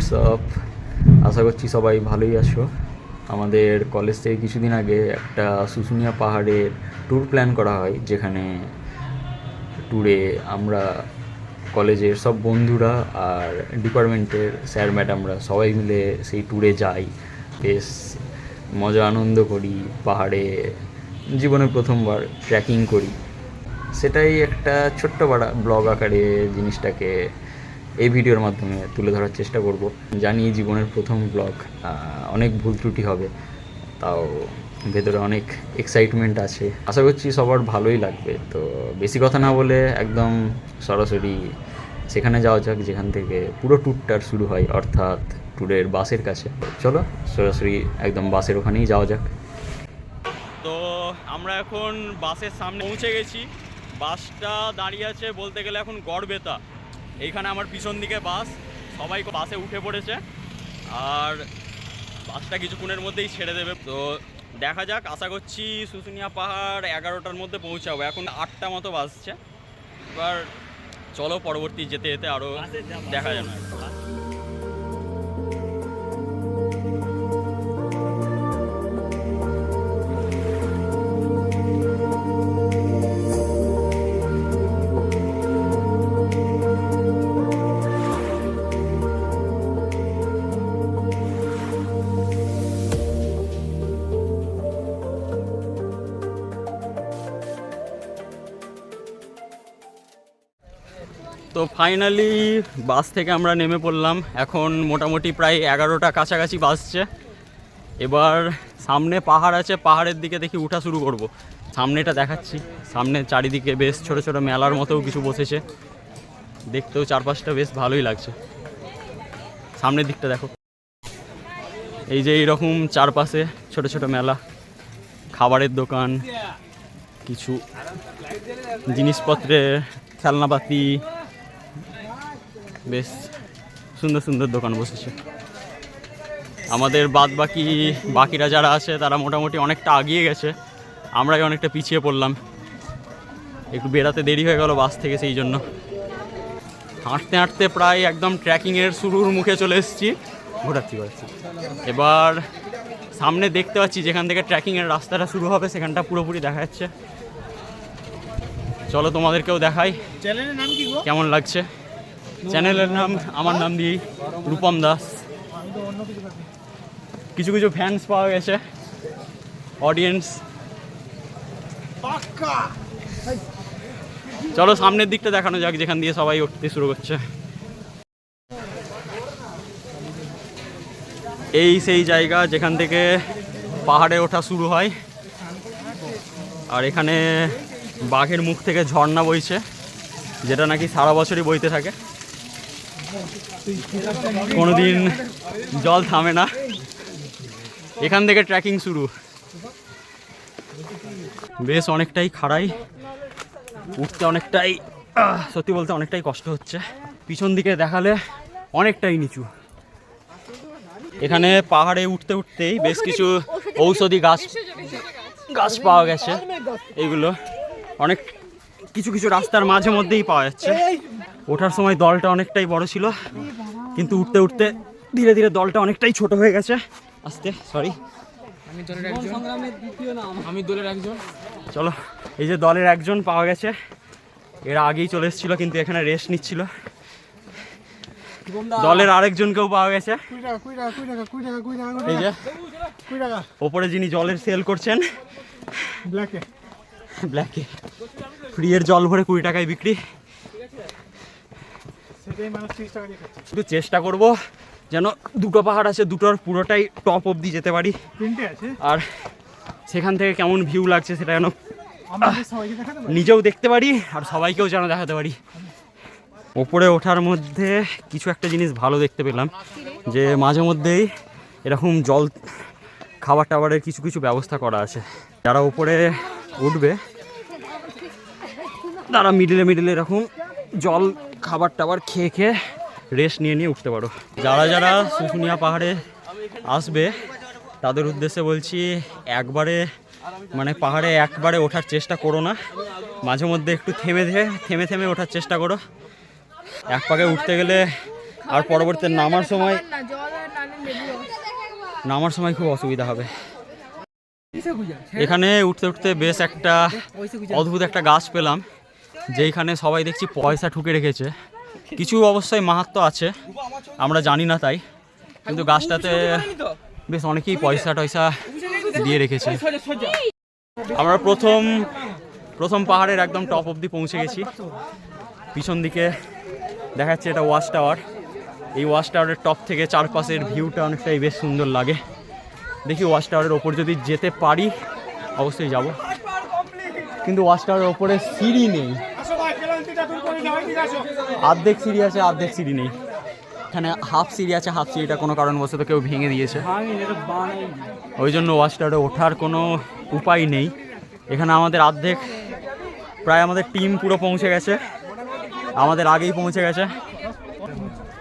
WhatsApp, আশা করছি সবাই ভালোই আছো। আমাদের কলেজ থেকে কিছুদিন আগে একটা শুশুনিয়া পাহাড়ের ট্যুর প্ল্যান করা হয়, যেখানে ট্যুরে আমরা কলেজের সব বন্ধুরা আর ডিপার্টমেন্টের স্যার ম্যাডামরা সবাই মিলে সেই ট্যুরে যাই, বেশ মজা আনন্দ করি, পাহাড়ে জীবনে প্রথমবার ট্রেকিং করি। সেটাই একটা ছোট্ট বড় ব্লগ আকারে জিনিসটাকে এই ভিডিওর মাধ্যমে তুলে ধরার চেষ্টা করব। জানি জীবনের প্রথম ব্লগ, অনেক ভুল ত্রুটি হবে, তাও ভেতরে অনেক এক্সাইটমেন্ট আছে। আশা করছি সবার ভালোই লাগবে। তো বেশি কথা না বলে একদম সরাসরি সেখানে যাওয়া যাক যেখান থেকে পুরো ট্যুরটার শুরু হয়, অর্থাৎ ট্যুরের বাসের কাছে। চলো সরাসরি একদম বাসের ওখানেই যাওয়া যাক। তো আমরা এখন বাসের সামনে পৌঁছে গেছি। বাসটা দাঁড়িয়ে আছে বলতে গেলে এখন গড়বেতা। এইখানে আমার পিছন দিকে বাস, সবাই বাসে উঠে পড়েছে আর বাসটা কিছুক্ষণের মধ্যেই ছেড়ে দেবে। তো দেখা যাক, আশা করছি শুশুনিয়া পাহাড় 11টার মধ্যে পৌঁছাবো। এখন 8টা মতো বাজছে। এবার চলো পরবর্তী যেতে যেতে আরও দেখা যাবে। তো ফাইনালি বাস থেকে আমরা নেমে পড়লাম। এখন মোটামুটি প্রায় 11টা কাছাকাছি বাজছে। এবার সামনে পাহাড় আছে, পাহাড়ের দিকে দেখি উঠা শুরু করব। সামনেটা দেখাচ্ছি, সামনে চারিদিকে বেশ ছোট ছোট মেলার মতোও কিছু বসেছে, দেখতেও চারপাশটা বেশ ভালোই লাগছে। সামনের দিকটা দেখো, এই যে এইরকম চারপাশে ছোট ছোট মেলা, খাবারের দোকান, কিছু জিনিসপত্রের খেলনাপাতি, বেশ সুন্দর সুন্দর দোকান বসেছে। আমাদের বাকিরা যারা আছে তারা মোটামুটি অনেকটা আগিয়ে গেছে, আমরাই অনেকটা পিছিয়ে পড়লাম। একটু বেরাতে দেরি হয়ে গেল বাস থেকে, সেই জন্য হাঁটতে হাঁটতে প্রায় একদম ট্রেকিংয়ের শুরুর মুখে চলে এসেছি। ঘোরাচ্ছি। এবার সামনে দেখতে পাচ্ছি যেখান থেকে ট্রেকিংয়ের রাস্তাটা শুরু হবে, সেখানটা পুরোপুরি দেখা যাচ্ছে। চলো তোমাদেরকেও দেখাই চ্যানেলের নাম কি গো? কেমন লাগছে। চ্যানেলের নাম আমার নাম দিয়ে রূপম দাস। কিছু কিছু ফ্যান্স পাওয়া গেছে, অডিয়েন্স। চলো সামনের দিকটা দেখানো যাক, যেখান দিয়ে সবাই উঠতে শুরু করছে। এই সেই জায়গা যেখান থেকে পাহাড়ে ওঠা শুরু হয়। আর এখানে বাঘের মুখ থেকে ঝর্ণা বইছে, যেটা নাকি সারা বছরই বইতে থাকে, কোনোদিন জল থামে না। এখান থেকে ট্রেকিং শুরু। বেশ অনেকটাই খাড়াই, উঠতে অনেকটাই, সত্যি বলতে অনেকটাই কষ্ট হচ্ছে। পিছন দিকে দেখালে অনেকটাই নিচু। এখানে পাহাড়ে উঠতে উঠতেই বেশ কিছু ঔষধি গাছ পাওয়া গেছে। এইগুলো অনেক কিছু কিছু রাস্তার মাঝে মধ্যেই পাওয়া যাচ্ছে। ওঠার সময় দলটা অনেকটাই বড় ছিল, কিন্তু উঠতে উঠতে ধীরে ধীরে দলটা অনেকটাই ছোট হয়ে গেছে। সরি, আমি দলের একজন। চলো, এই যে দলের একজন পাওয়া গেছে। এরা আগেই চলে এসেছিল, কিন্তু এখানে রেস্ট নিচ্ছিল। দলের আরেকজনকেও পাওয়া গেছে। এই যে ওপরে যিনি জলের সেল করছেন, ব্ল্যাকে ফ্রি এর জল ভরে 20 টাকায় বিক্রি। একটু চেষ্টা করব যেন দুটো পাহাড় আছে, দুটোর পুরোটাই টপ অবধি যেতে পারি। আর সেখান থেকে কেমন ভিউ লাগছে সেটা যেন নিজেও দেখতে পারি, আর সবাইকেও যেন দেখাতে পারি। ওপরে ওঠার মধ্যে কিছু একটা জিনিস ভালো দেখতে পেলাম, যে মাঝে মধ্যেই এরকম জল খাবার টাবারের কিছু কিছু ব্যবস্থা করা আছে। যারা উপরে উঠবে তারা মিডিলে এরকম জল খাবার টাবার খেয়ে রেস্ট নিয়ে উঠতে পারো। যারা শুশুনিয়া পাহাড়ে আসবে তাদের উদ্দেশ্যে বলছি, পাহাড়ে একবারে ওঠার চেষ্টা করো না, মাঝে মধ্যে একটু থেমে ওঠার চেষ্টা করো। এক পাকে উঠতে গেলে আর পরবর্তীতে নামার সময় খুব অসুবিধা হবে। এখানে উঠতে উঠতে বেশ একটা অদ্ভুত একটা গাছ পেলাম, যেখানে সবাই দেখছি পয়সা ঠুকে রেখেছে। কিছু অবশ্যই মাহাত্ম্য আছে, আমরা জানি না তাই, কিন্তু গাছটাতে বেশ অনেকেই পয়সা টয়সা দিয়ে রেখেছে। আমরা প্রথম পাহাড়ের একদম টপ অবধি পৌঁছে গেছি। পিছন দিকে দেখা যাচ্ছে এটা ওয়াচ টাওয়ার। এই ওয়াচ টাওয়ারের টপ থেকে চারপাশের ভিউটা অনেকটাই বেশ সুন্দর লাগে। দেখি ওয়াচ টাওয়ারের ওপর যদি যেতে পারি অবশ্যই যাব, কিন্তু ওয়াচ টাওয়ারের ওপরে সিঁড়ি নেই। অর্ধেক সিঁড়ি আছে, অর্ধেক সিঁড়ি নেই। এখানে হাফ সিঁড়ি আছে, হাফ সিঁড়িটা কোনো কারণবশত কেউ ভেঙে দিয়েছে, ওই জন্য ওয়াচ টাওয়ারে ওঠার কোনো উপায় নেই। এখানে আমাদের অর্ধেক প্রায় আমাদের টিম পুরো পৌঁছে গেছে, আমাদের আগেই পৌঁছে গেছে।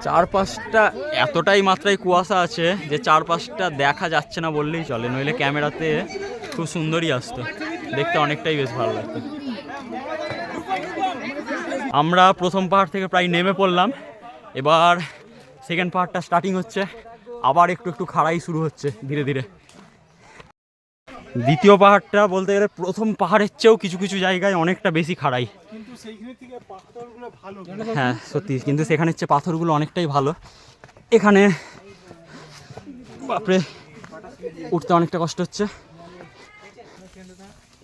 চারপাশটা এতটাই মাত্রায় কুয়াশা আছে যে চারপাশটা দেখা যাচ্ছে না বললেই চলে, নইলে ক্যামেরাতে খুব সুন্দরই আসতো, দেখতে অনেকটাই বেশ ভালো লাগতো। আমরা প্রথম পাহাড় থেকে প্রায় নেমে পড়লাম, এবার সেকেন্ড পাহাড়টা স্টার্টিং হচ্ছে, আবার একটু একটু খাড়াই শুরু হচ্ছে ধীরে ধীরে। দ্বিতীয় পাহাড়টা বলতে গেলে প্রথম পাহাড়ের চেয়েও কিছু কিছু জায়গায় অনেকটা বেশি খাড়াই। হ্যাঁ সত্যি, কিন্তু সেখানের চেয়ে পাথরগুলো অনেকটাই ভালো। এখানে বাপরে উঠতে অনেকটা কষ্ট হচ্ছে।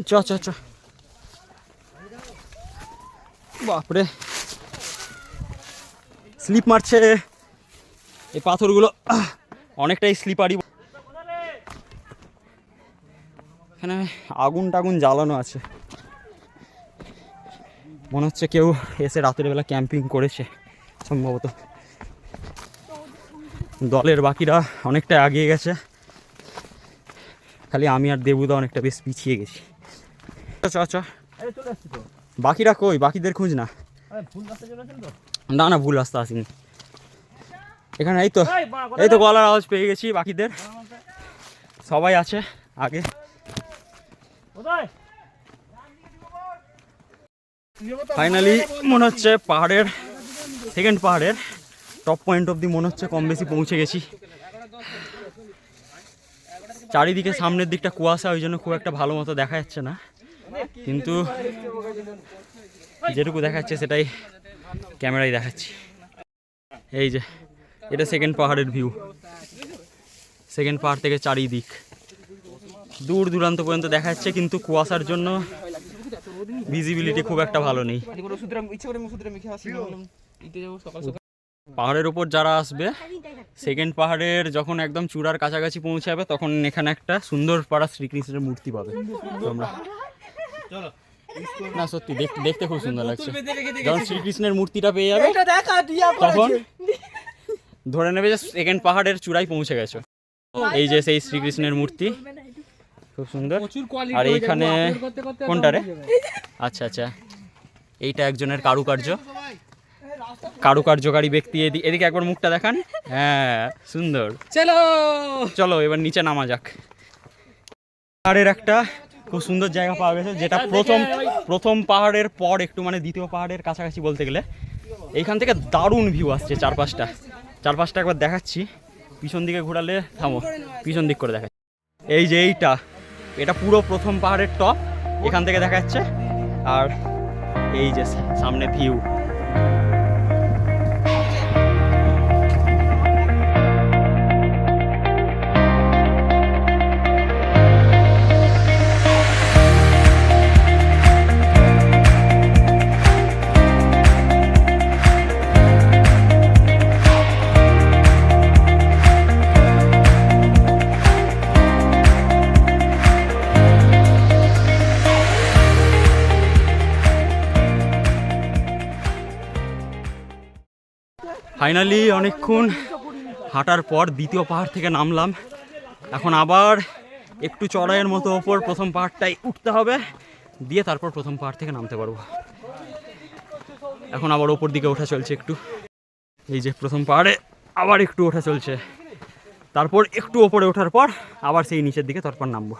চ চ চ বাপরে স্লিপ মারছে এই পাথরগুলো, অনেকটাই স্লিপারি। এখানে আগুন টাগুন জ্বালানো আছে, মনে হচ্ছে কেউ এসে রাতের বেলা ক্যাম্পিং করেছে সম্ভবত। দলের বাকিরা অনেকটা এগিয়ে গেছে, খালি আমি আর দেবুদা অনেকটা বেশ পিছিয়ে গেছি। চ চ, বাকিরা কই? বাকিদের খুঁজ না। না না, ভুল রাস্তা আসিনি। এখানে এই তো গলার আওয়াজ পেয়ে গেছি, বাকিদের সবাই আছে আগে। ফাইনালি মনে হচ্ছে পাহাড়ের সেকেন্ড পাহাড়ের টপ পয়েন্ট অবধি মনে হচ্ছে কম বেশি পৌঁছে গেছি। চারিদিকে সামনের দিকটা কুয়াশা, ওই জন্য খুব একটা ভালো মতো দেখা যাচ্ছে না, কিন্তু যেটুকু দেখাচ্ছে সেটাই ক্যামেরায় দেখাচ্ছি। এই যে এটা সেকেন্ড পাহাড়ের ভিউ। সেকেন্ড পাহাড় থেকে চারিদিক দূর দূরান্ত পর্যন্ত দেখা যাচ্ছে, কিন্তু কুয়াশার জন্য ভিজিবিলিটি খুব একটা ভালো নেই। পাহাড়ের ওপর যারা আসবে, সেকেন্ড পাহাড়ের যখন একদম চূড়ার কাছাকাছি পৌঁছাবে, তখন এখানে একটা সুন্দর পাড়া শ্রীকৃষ্ণের মূর্তি পাবে তোমরা। না সত্যি দেখতে খুব সুন্দর লাগছে। যখন শ্রীকৃষ্ণের মূর্তিটা পেয়ে যাবে তখন ধরে নেবে যে সেকেন্ড পাহাড়ের চূড়ায় পৌঁছে গেছো। এই যে সেই শ্রীকৃষ্ণের মূর্তি, খুব সুন্দর। আর এইখানে কোনটা রে? আচ্ছা আচ্ছা, এইটা একজনের কারুকার্যকারী ব্যক্তি। এদিকে একবার মুখটা দেখান। হ্যাঁ সুন্দর। চলো এবার নিচে নামা যাক। পাহাড়ের একটা খুব সুন্দর জায়গা পাওয়া গেছে, যেটা প্রথম পাহাড়ের পর একটু মানে দ্বিতীয় পাহাড়ের কাছাকাছি বলতে গেলে। এইখান থেকে দারুণ ভিউ আসছে চারপাশটা একবার দেখাচ্ছি। পিছন দিকে ঘোরালে, থামো, পিছন দিক করে দেখাচ্ছি। এই যে এটা পুরো প্রথম পাহাড়ের টপ, এখান থেকে দেখা যাচ্ছে। আর এই যে সামনে ভিউ। ফাইনালি অনেকক্ষণ হাঁটার পর দ্বিতীয় পাহাড় থেকে নামলাম। এখন আবার একটু চড়াইয়ের মতো ওপর প্রথম পাহাড়টাই উঠতে হবে, দিয়ে তারপর প্রথম পাহাড় থেকে নামতে পারবো। এখন আবার ওপর দিকে ওঠা চলছে একটু। এই যে প্রথম পাহাড়ে আবার একটু ওঠা চলছে, তারপর একটু ওপরে ওঠার পর আবার সেই নিচের দিকে তারপর নামবো।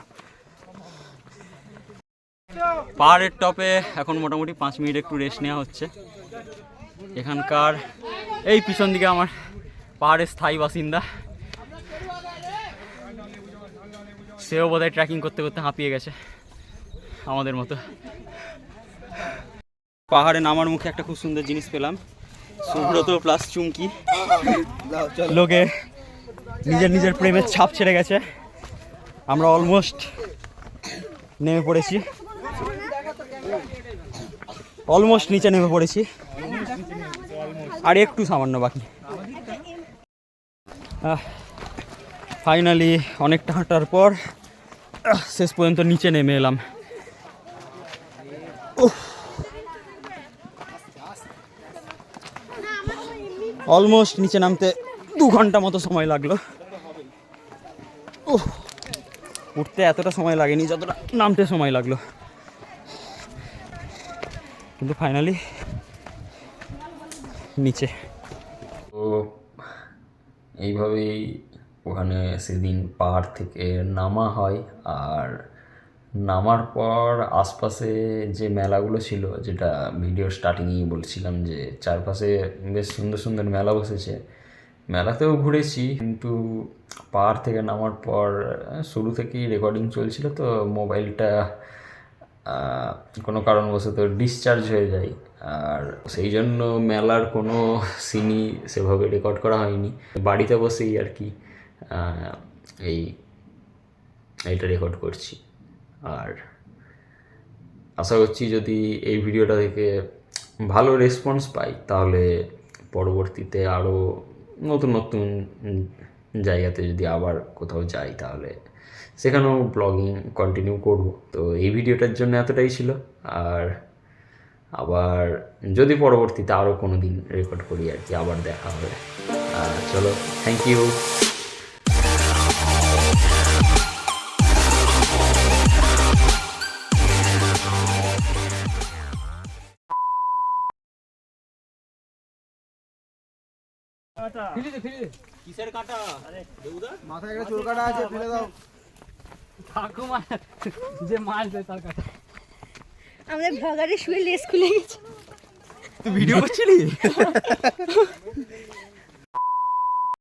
পাহাড়ের টপে এখন মোটামুটি 5 মিনিট একটু রেস্ট নেওয়া হচ্ছে। এখানকার এই পিছন দিকে আমার পাহাড়ের স্থায়ী বাসিন্দা, সেও বোধহয় ট্রেকিং করতে করতে হাঁপিয়ে গেছে আমাদের মতো। পাহাড়ে নামার মুখে একটা খুব সুন্দর জিনিস পেলাম, সুব্রত প্লাস চুমকি লোকে নিজের নিজের প্রেমের ছাপ ছেড়ে গেছে। আমরা অলমোস্ট নেমে পড়েছি, অলমোস্ট নিচে নেমে পড়েছি, আর একটু সামান্য বাকি। ফাইনালি অনেকটা হাঁটার পর শেষ পর্যন্ত নিচে নেমে এলাম। অলমোস্ট নিচে নামতে 2 ঘন্টা মতো সময় লাগলো। উঠতে এতটা সময় লাগেনি যতটা নামতে সময় লাগলো, কিন্তু ফাইনালি নিচে। তো এইভাবেই ওখানে সেদিন পাহাড় থেকে নামা হয়। আর নামার পর আশপাশে যে মেলাগুলো ছিল, যেটা ভিডিও স্টার্টিংয়েই বলছিলাম যে চারপাশে বেশ সুন্দর সুন্দর মেলা বসেছে, মেলাতেও ঘুরেছি। কিন্তু পাহাড় থেকে নামার পর শুরু থেকেই রেকর্ডিং চলছিল, তো মোবাইলটা কোনো কারণবশত ডিসচার্জ হয়ে যায়। আর সেই জন্য মেলার কোনো সিনই সেভাবে রেকর্ড করা হয়নি। বাড়িতে বসেই আর কি এইটা রেকর্ড করছি। আর আশা করছি যদি এই ভিডিওটা থেকে ভালো রেসপন্স পাই, তাহলে পরবর্তীতে আরও নতুন নতুন জায়গাতে যদি আবার কোথাও যাই, তাহলে সেখানেও ব্লগিং কন্টিনিউ করব। তো এই ভিডিওটার জন্য এতটাই ছিল। আর আবার যদি পরবর্তীতে আরও কোনো দিন রেকর্ড করি আর কি, আবার দেখা হবে। চলো, থ্যাংক ইউ। কিসের কাটা? মাথায় একটা চুল কাটা আছে, ফেলে দাও। ঠাকুমা যে মাছ দেয় তার কাছে আমাদের ব্লগারে শুয়ে লেস খুলে গেছে। তুই ভিডিও করছিলি?